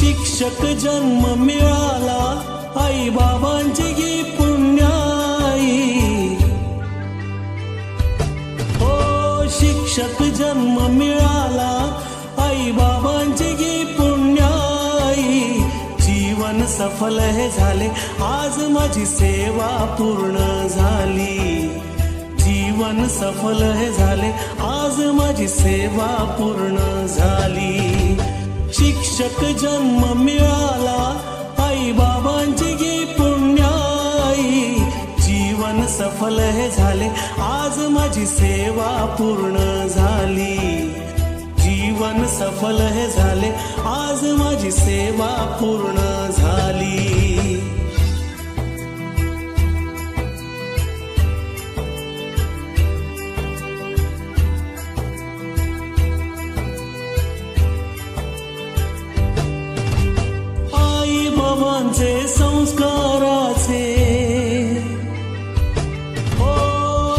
शिक्षक जन्म मिळाला आई बाबांची गी पुण्याई, हो शिक्षक जन्म मिळाला आई बाबांची गी पुण्याई. जीवन सफल हे झाले आज माझी सेवा पूर्ण झाली, जीवन सफल हे झाले आज माझी सेवा पूर्ण झाली. शिक्षक जन्म मिळाला आई बाबांची गी पुण्याई. जीवन सफल हे झाले आज माझी सेवा पूर्ण झाली, जीवन सफल हे झाले आज माझी सेवा पूर्ण झाली. बाबांचे संस्काराचे, हो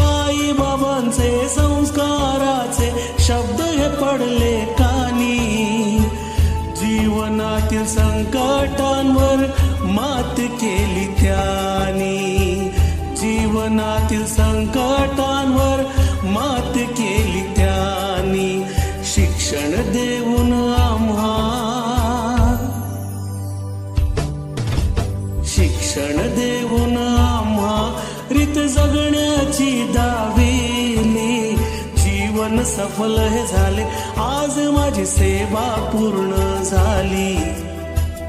आई बाबांचे संस्काराचे शब्द हे पडले कानी. जीवनातील संकटांवर मात केली त्यांनी, जीवनातील संकटांवर मात केली त्यांनी. शिक्षण देऊन आम्हा, शिक्षण देऊन आम्हा रीत जगण्याची दाविली. जीवन सफल हे झाले आज माझी सेवा पूर्ण झाली,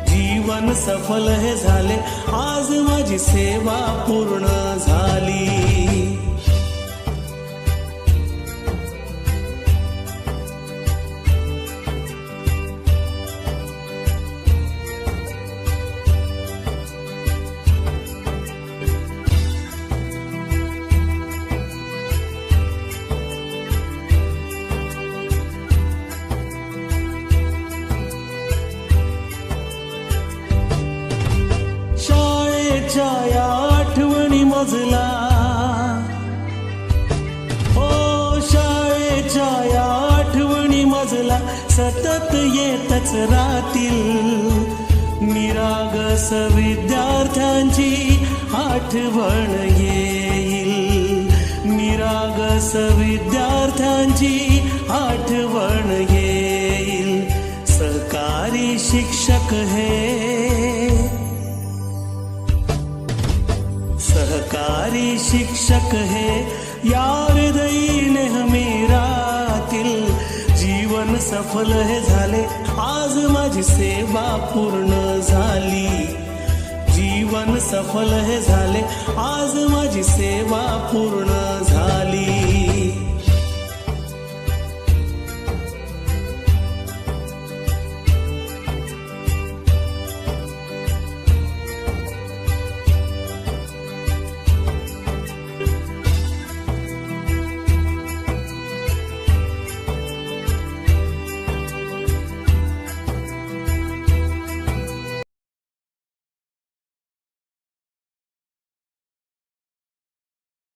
जीवन सफल हे झाले आज माझी सेवा पूर्ण झाली. या आठवणी मजला, हो शाळेच्या या आठवणी मजला सतत येतच राहतील. निरागस विद्यार्थ्यांची आठवण येईल, निरागस विद्यार्थ्यांची आठवण येईल. सहकारी शिक्षक हे, सहकारी शिक्षक हे या हृदयी नेहमी राहतील. जीवन सफल हे झाले आज माझी सेवा पूर्ण झाली, जीवन सफल हे झाले आज माझी सेवा पूर्ण झाली.